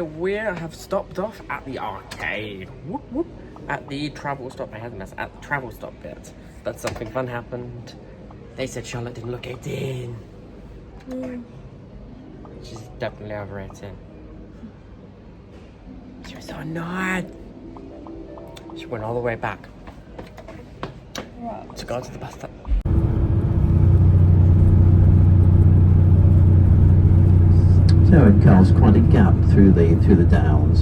We have stopped off at the arcade. Whoop, whoop. At the travel stop. I had this at the travel stop bit. But something fun happened. They said Charlotte didn't look 18. She's definitely over 18. She was so annoyed. She went all the way back to go to the bus stop. So it casts quite a gap through the downs.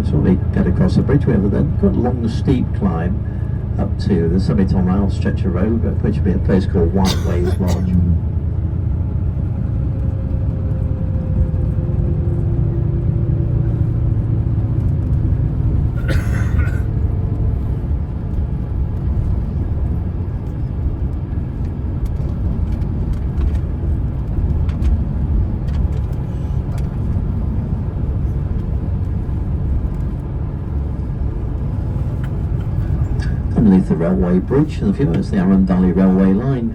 So we get across the bridge. We have then got a long steep climb up to the summit on our stretch of road, which will be a place called Whiteways Lodge. Underneath the railway bridge, and if you know, it's the Arundel railway line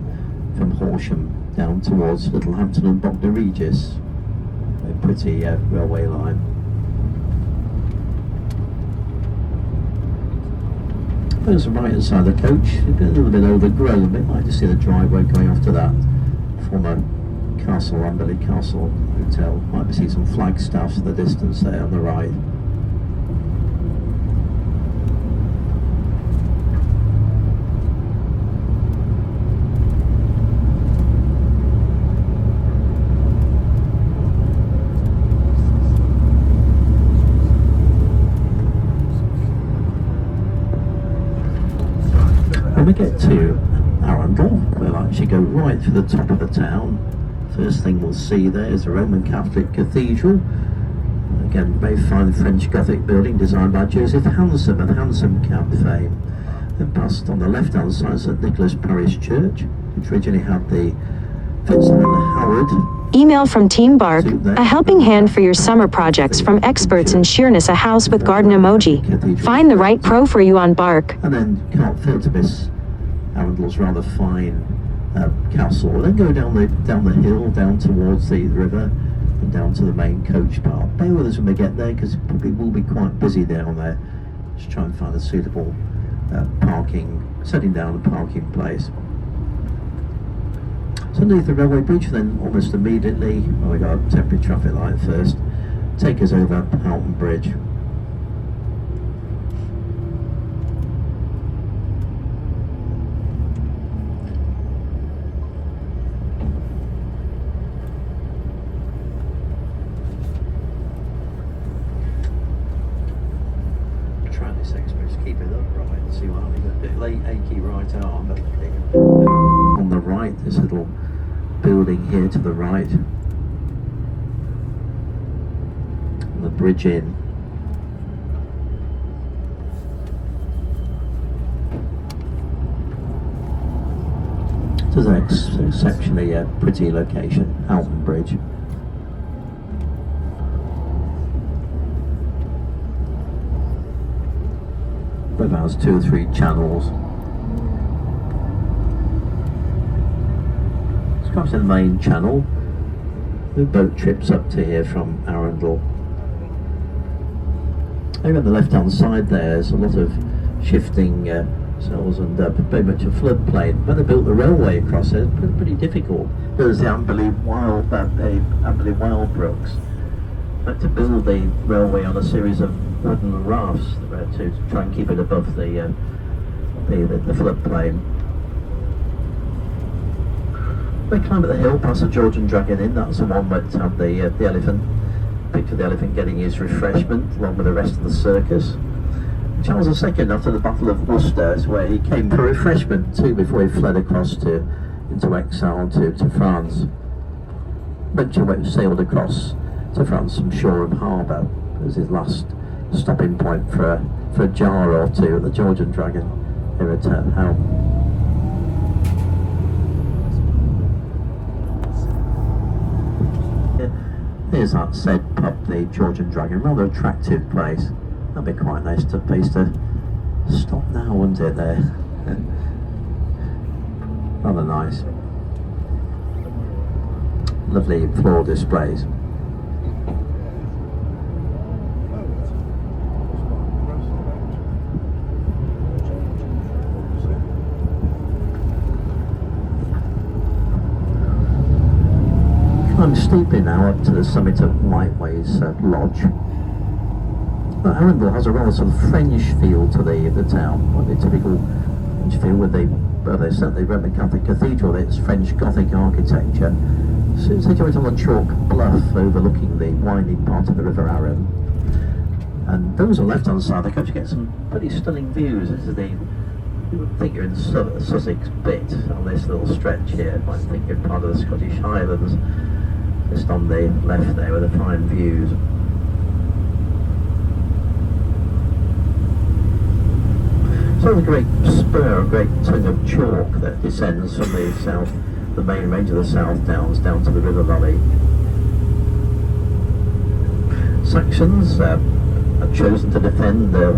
from Horsham down towards Littlehampton and Bognor Regis. A pretty railway line. There's the right hand side of the coach, a little bit overgrown, but you might just see the driveway going off to that former Castle, Amberley Castle Hotel. Might be see some flagstaffs in the distance there on the right. When we get to Arundel, we'll actually go right through the top of the town. First thing we'll see there is the Roman Catholic Cathedral. Again, very fine French Gothic building designed by Joseph Hansom of Hansom Cab fame. Then past on the left-hand side, St Nicholas Parish Church, which originally had the Fitzgerald Howard. Email from Team Bark, a helping hand for your summer projects from experts in Sheerness, a house with garden emoji. Find the right pro for you on Bark. And then can't fail to miss Arundel's rather fine castle. Then go down the hill, down towards the river, and down to the main coach park. Bear with us when we get there, because it probably will be quite busy down there. Just try and find a suitable setting down a parking place. So underneath the railway bridge, then almost immediately, we got a temporary traffic light first, take us over Houghton Bridge. Try this express, keep it upright, see what we've got a bit late, achy right arm, but on the right, this little building here to the right, and the bridge in. This is an exceptionally pretty location, Houghton Bridge. But has 2 or 3 channels. Comes to the main channel. The boat trips up to here from Arundel. Over on the left hand side there's a lot of shifting cells and very much a floodplain. When they built the railway across it, it's pretty difficult. There's the Amberley Wild Brooks. But to build the railway on a series of wooden rafts to try and keep it above the floodplain. We climb at the hill past the Georgian Dragon Inn. That's the one that had the elephant. Picture of the elephant getting his refreshment along with the rest of the circus. Charles II, after the Battle of Worcester, is where he came for refreshment too before he fled across into exile to France. Eventually sailed across to France from Shoreham Harbour as his last stopping point for a jar or two at the Georgian Dragon here at Houghton. Here's that said pub, the Georgian Dragon, rather attractive place. That'd be quite nice to stop now, wouldn't it there? Rather nice. Lovely floor displays. climb steeply now up to the summit of Whiteways Lodge. But Arundel has a rather sort of French feel to the town, like the typical French feel with there's certainly Roman Catholic Cathedral, its French Gothic architecture. So it's situated on a chalk bluff overlooking the winding part of the River Arun. And those on the left-hand side, they actually get some pretty stunning views. This is you would think you're in Sussex bit on this little stretch here. You might think you're part of the Scottish Highlands, just on the left there with the fine views. So the great spur, a great tongue of chalk that descends from the main range of the South Downs down to the River Valley. Saxons have chosen to defend the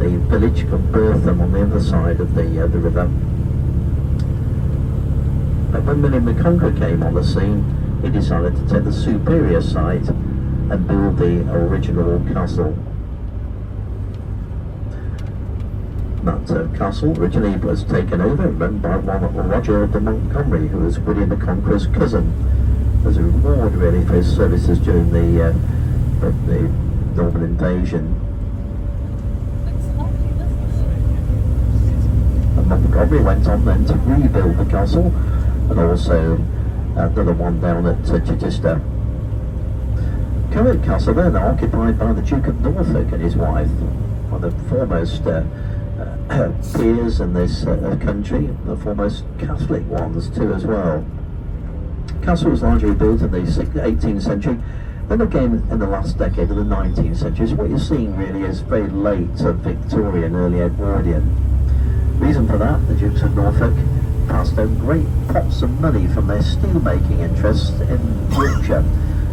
village called Bertham on the other side of the river. But when William the Conqueror came on the scene, he decided to take the superior site and build the original castle. That castle originally was taken over and run by one Roger de Montgomery, who was William the Conqueror's cousin, as a reward really for his services during the Norman invasion. And Montgomery went on then to rebuild the castle, and also another one down at Chichester. Current castle then occupied by the Duke of Norfolk and his wife, one of the foremost peers in this country, the foremost Catholic ones too as well. Castle was largely built in the 18th century, then again in the last decade of the 19th century. So what you're seeing really is very late Victorian, early Edwardian. Reason for that, the Dukes of Norfolk passed down great pots of money from their steel-making interests in Yorkshire,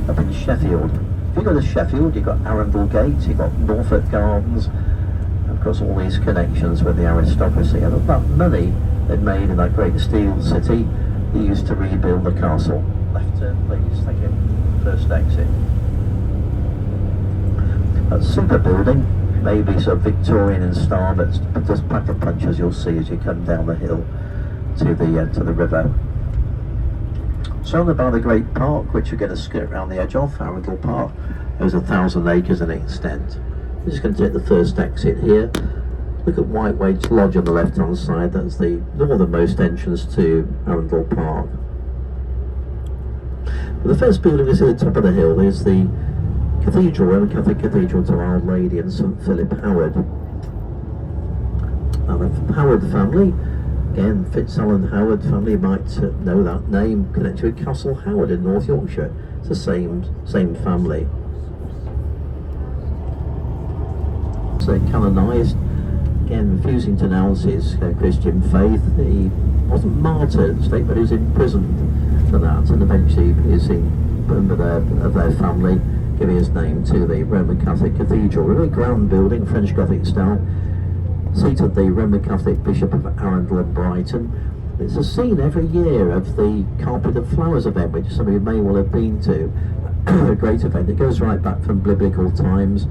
up in Sheffield. If you go to Sheffield, you've got Arundel Gate, you've got Norfolk Gardens, and of course all these connections with the aristocracy. And that money they'd made in that great steel city, they used to rebuild the castle. Left turn, please, thank you. First exit. That super building, maybe sort of Victorian in style, but just pack the punch as you'll see as you come down the hill to the river. Surrounded by the great park, which you're going to skirt around the edge of, Arundel Park. There's 1,000 acres in extent. We're just going to take the first exit here. Look at Whiteways Lodge on the left-hand side. That's the northernmost entrance to Arundel Park. But the first building we see at the top of the hill is the Cathedral, Roman Catholic Cathedral to Our Lady and St Philip Howard. Now the Howard family, again FitzAlan Howard family, you might know that name, connected with Castle Howard in North Yorkshire. It's the same family. So canonised, again refusing to announce his Christian faith. He wasn't martyred at the stake, but he was imprisoned for that, and eventually he is in member of their family, giving his name to the Roman Catholic Cathedral. A very grand building, French Gothic style, seat of the Roman Catholic Bishop of Arundel and Brighton. It's a scene every year of the Carpet of Flowers event, which some of you may well have been to. A great event. It goes right back from biblical times,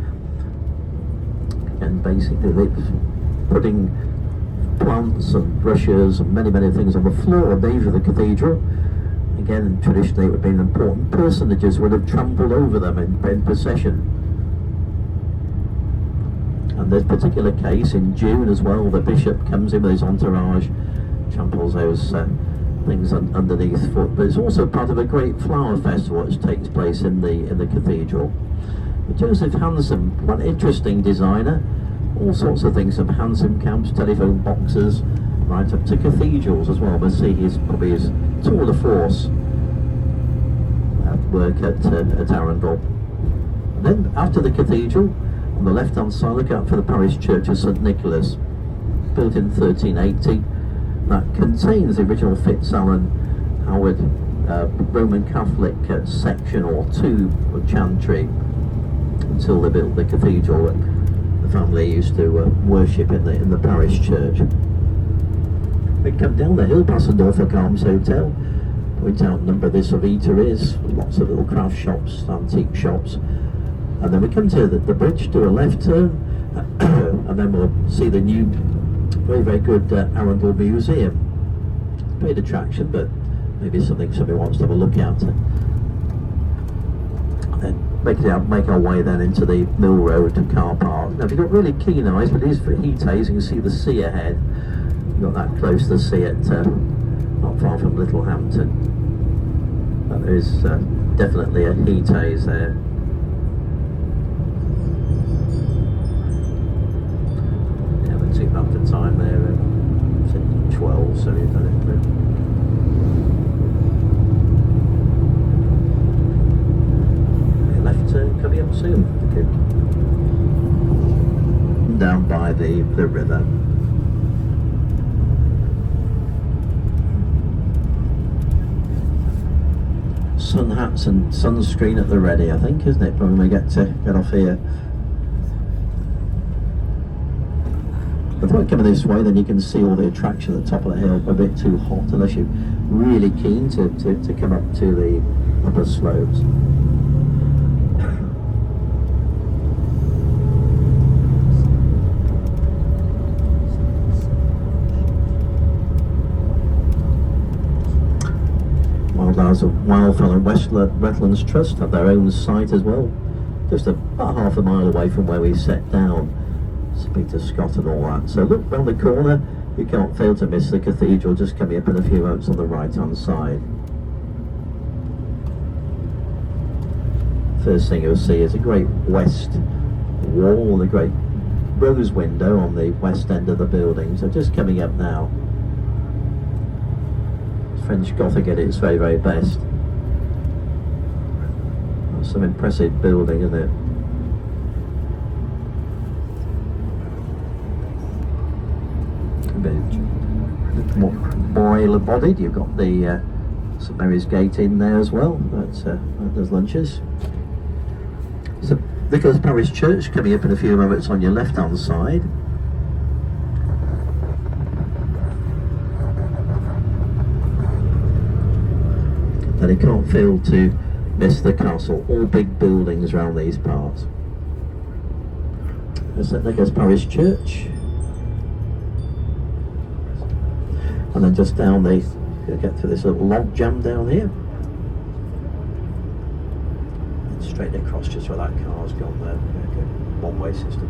and basically they're putting plants and brushes and many things on the floor of the cathedral. Again, traditionally it would be important personages would have trampled over them in procession. And there's a particular case in June as well, the bishop comes in with his entourage, tramples those things underneath foot. But it's also part of a great flower festival which takes place in the cathedral. But Joseph Hanson, quite an interesting designer, all sorts of things, from hansom cabs, telephone boxes, right up to cathedrals as well. We'll see probably his tour de force at work at Arundel. And then after the cathedral, on the left hand side, look out for the parish church of St Nicholas, built in 1380. That contains the original FitzAlan Howard Roman Catholic section or two of chantry until they built the cathedral, and the family used to worship in the parish church. We come down the hill past the Norfolk Arms Hotel, point out a number of this of eateries, lots of little craft shops, antique shops, and then we come to the bridge, do a left turn, and then we'll see the new very good Arundel Museum. Great attraction, but maybe something somebody wants to have a look at. make our way then into the Mill Road car park. Now if you've got really keen eyes, but it is for heat haze, you can see the sea ahead. You've got that close to the sea at not far from Littlehampton. But there is definitely a heat haze there. Yeah, haven't seen up the time there. 12, so you've done it. Left turn coming up soon. Okay. Down by the river. Sun hats and sunscreen at the ready, I think, isn't it, when we get off here. If I come this way, then you can see all the attraction at the top of the hill. A bit too hot unless you're really keen to come up to the upper slopes. Wildfell and Wetlands Trust have their own site as well, just about half a mile away from where we set down. Speak to Scott and all that. So look round the corner, you can't fail to miss the cathedral just coming up in a few moments on the right hand side. First thing you'll see is a great west wall, a great rose window on the west end of the building. So just coming up now. French Gothic at its very, very best. That's some impressive building, isn't it? A bit more boiler-bodied. You've got the St Mary's Gate in there as well. That's those lunches. So Vicar's Parish Church coming up in a few moments on your left-hand side. And you can't fail to miss the castle. All big buildings around these parts. There's St Nicholas Parish Church. And then just down the, you'll get through this little log jam down here. And straight across just where that car's gone there. One-way system.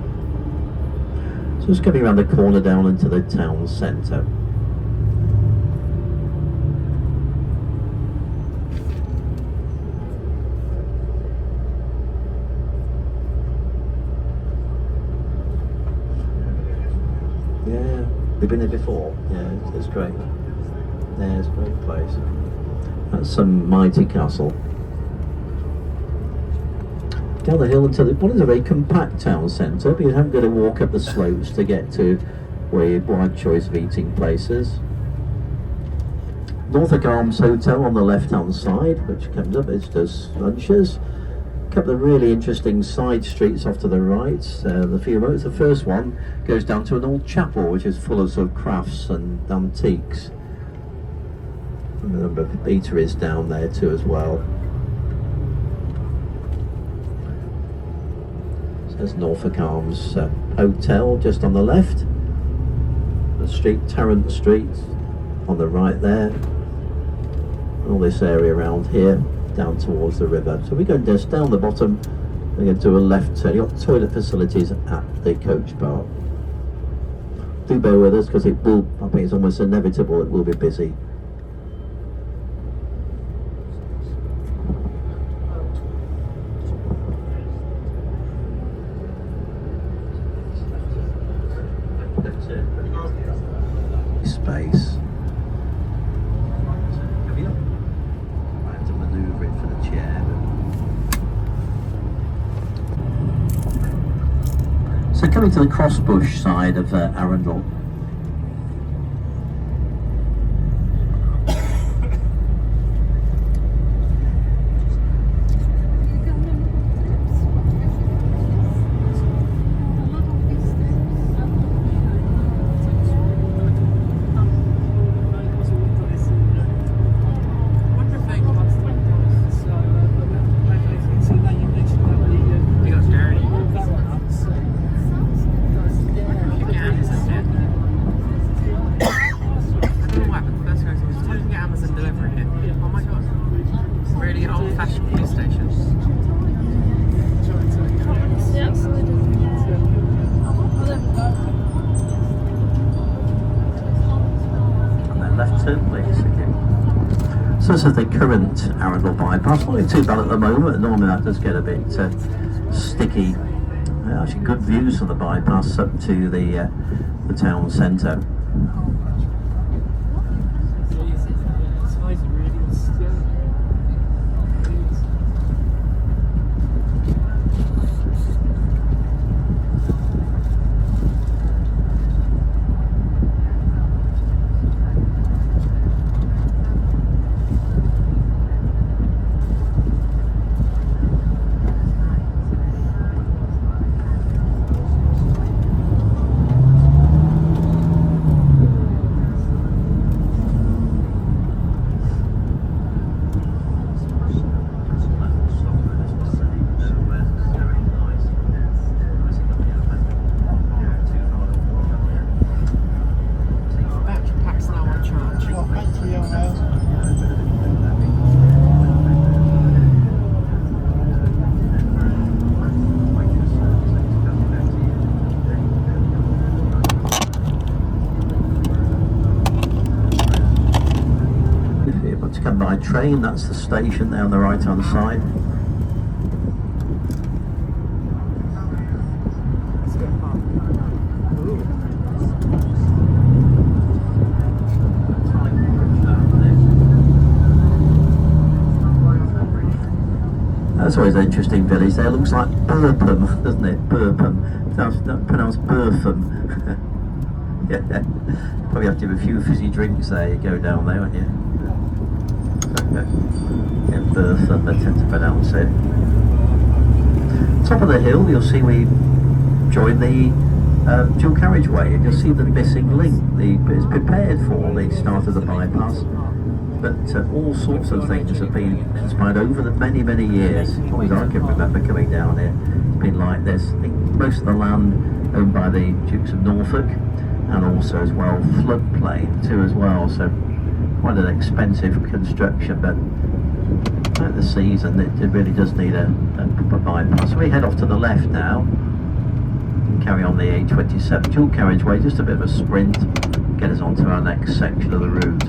So it's coming around the corner down into the town centre. We've been there before. Yeah, it's great. Yeah, it's a great place. That's some mighty castle. Down the hill into what is a very compact town centre, but you haven't got to walk up the slopes to get to where you wide choice of eating places. Norfolk Arms Hotel on the left hand side, which comes up, it does lunches. A couple of really interesting side streets off to the right. The few moments, the first one goes down to an old chapel which is full of sort of crafts and antiques. And a number of eateries down there too as well. So there's Norfolk Arms Hotel just on the left. The street, Tarrant Street on the right there. And all this area around here down towards the river. So we're going just down the bottom, we're going to do a left turn. You've got toilet facilities at the coach park. Do bear with us because it will, I think it's almost inevitable, it will be busy. Space. So coming to the Crossbush side of Arundel. difference of the current Arundel bypass, not too bad at the moment. Normally that does get a bit sticky. Actually good views from the bypass up to the town centre. Train, that's the station there on the right hand side. That's always an interesting village there. It looks like Burpham, doesn't it? Burpham. That's not pronounced Burpham. Yeah, probably have to have a few fizzy drinks there. You go down there, won't you? Yeah, Burpham, they tend to pronounce it. Top of the hill, you'll see we join the dual carriageway, and you'll see the missing link. It's prepared for the start of the bypass, but all sorts of things have been conspired over the many years. As long as I can remember coming down here, it's been like this. I think most of the land owned by the Dukes of Norfolk, and also as well floodplain too as well. So quite an expensive construction, but at the season it really does need a proper bypass. So we head off to the left now and carry on the A27 dual carriageway, just a bit of a sprint, get us onto our next section of the route.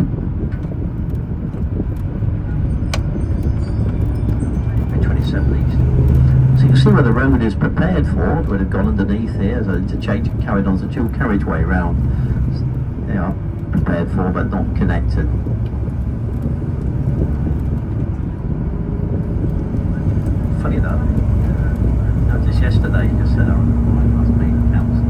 A27 east. So you can see where the road is prepared for. We'd have gone underneath here as an interchange and carried on the dual carriageway round. They are prepared for but not connected. Funny though, I noticed yesterday, just said, oh, must be council.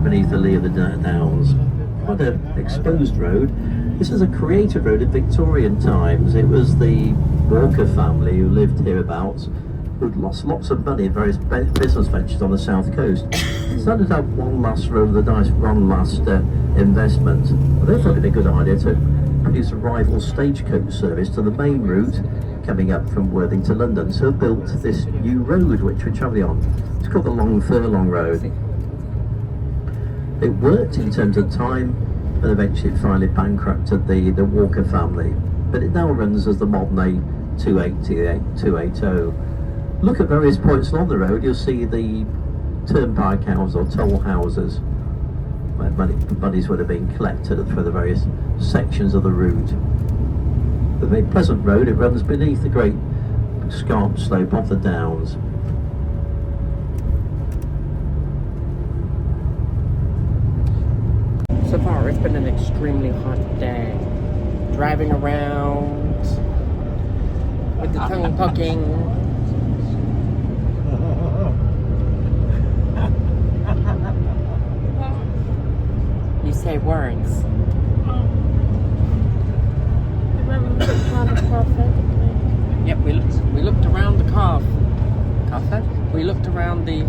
Beneath the lee of the Downs, quite an exposed road. This is a created road in Victorian times. It was the Walker family who lived hereabouts, who'd lost lots of money in various business ventures on the south coast. Decided to have one last roll of the dice, one last investment. Well, they thought it'd be a good idea to produce a rival stagecoach service to the main route coming up from Worthing to London. So built this new road which we're travelling on. It's called the Long Furlong Road. It worked in terms of time, and eventually it finally bankrupted the Walker family. But it now runs as the modern A280, 280. Look at various points along the road, you'll see the turnpike houses or toll houses, where monies would have been collected for the various sections of the route. A very pleasant road, it runs beneath the great scarp slope of the Downs. So far, it's been an extremely hot day. Driving around with the tongue pucking. You say words. Yep, we looked around the cafe. We looked around the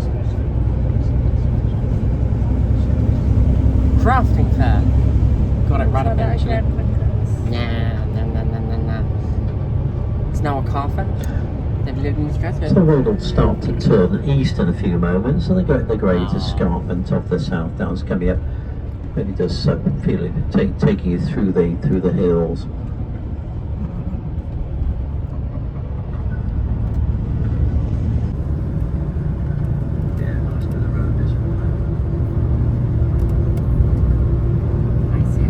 crafting fair. Got it right eventually. Nah. It's now a cafe. They've lived in Stratford. So the road will start to turn east in a few moments, and the great escarpment of the South Downs coming up. Really does feel it taking you through the hills. Yeah, nice bit of road this morning. I see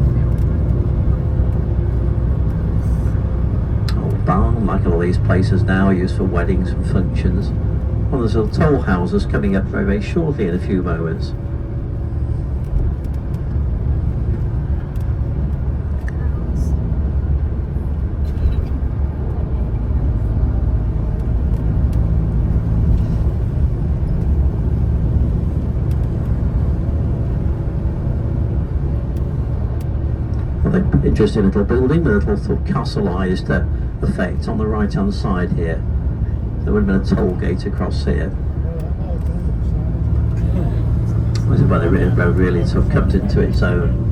it. Old barn, like all these places now, are used for weddings and functions. Well, there's little toll houses coming up very, very shortly in a few moments. Interesting little building with a little sort of castleised effect on the right hand side here. There would have been a toll gate across here. This is where the road really sort of comes into its own.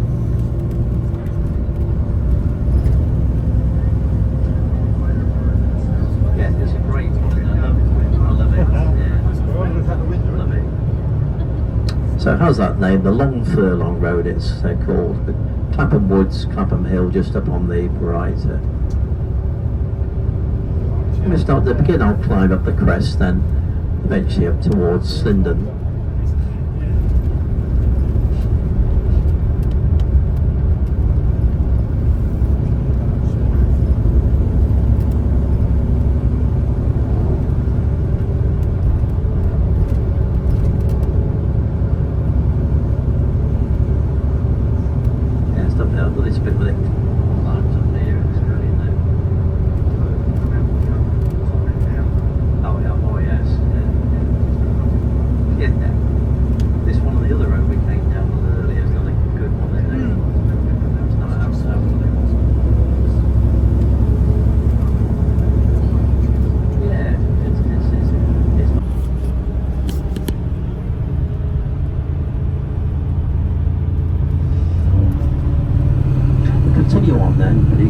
Yeah, it's a great one. I love it. Yeah. Love it. So how's that name? The Long Furlong Road it's called. But Clapham Woods, Clapham Hill, just up on the right. When we start to begin, I'll climb up the crest, then eventually up towards Slindon.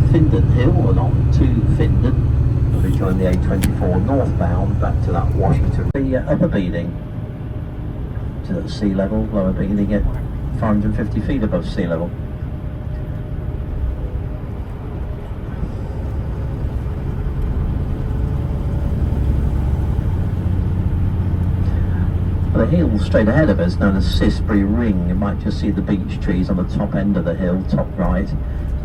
Findon Hill and on to Findon. We'll be joining the A24 northbound back to that Washington. The upper Beeding to sea level, lower Beeding at 450 feet above sea level. The hill straight ahead of us, known as Sisbury Ring, you might just see the beech trees on the top end of the hill, top right.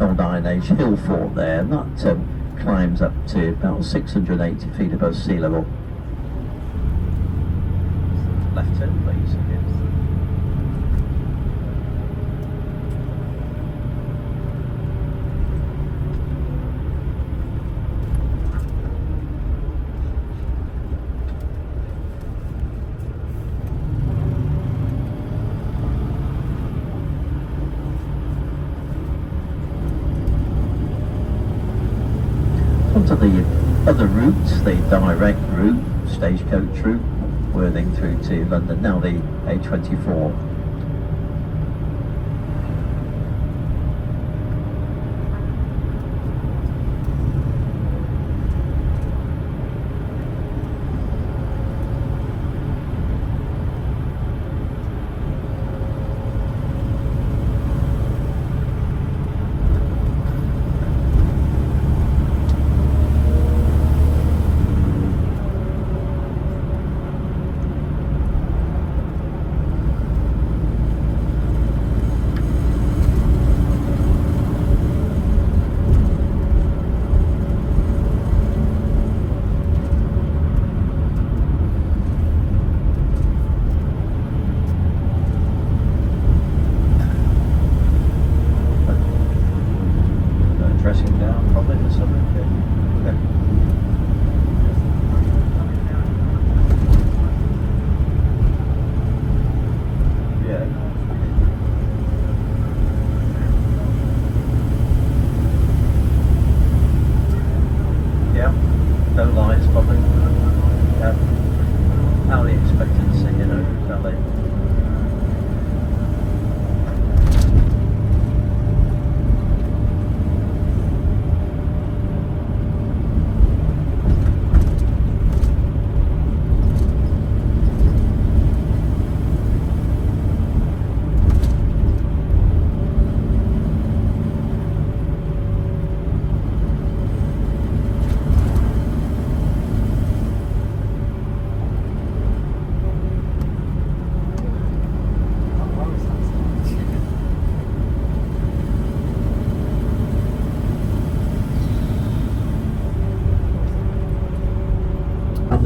Old Iron Age hill fort there, and that climbs up to about 680 feet above sea level. Left turn, please. Onto the other routes, the direct route, stagecoach route, Worthing through to London, now the A24.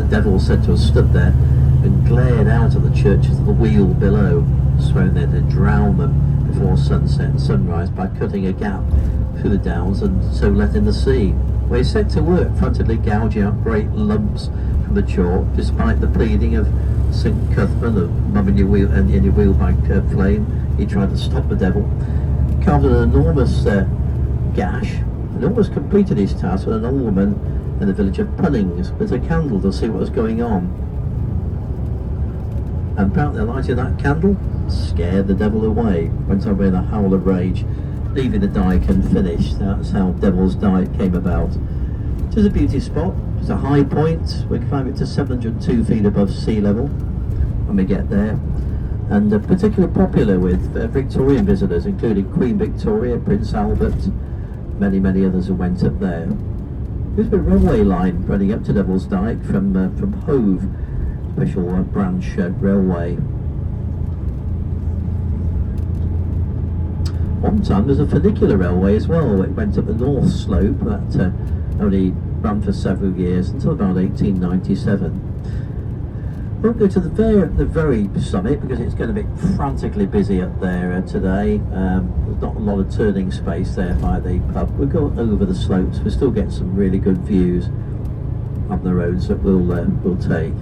devil said to have stood there and glared out at the churches of the wheel below, swearing there to drown them before sunset and sunrise by cutting a gap through the downs and so letting the sea. Well, he set to work frantically gouging out great lumps from the chalk, despite the pleading of St. Cuthman of mum in your wheel and in your wheel by flame. He tried to stop the devil, carved an enormous gash, and almost completed his task with an old woman in the village of Punnings with a candle to see what was going on. And apparently the light of that candle scared the devil away, went away with a howl of rage, leaving the dyke unfinished. That's how Devil's Dyke came about. It is a beauty spot. It's a high point. We climb it to 702 feet above sea level when we get there, and particularly popular with Victorian visitors, including Queen Victoria, Prince Albert, many others who went up there. There's a railway line running up to Devil's Dyke from Hove, special branch railway. One time there's a funicular railway as well. It went up the north slope, that only ran for several years until about 1897. Won't go to the very summit because it's going to be frantically busy up there today. There's not a lot of turning space there by the pub. We'll go over the slopes. We'll still get some really good views on the roads that we'll take.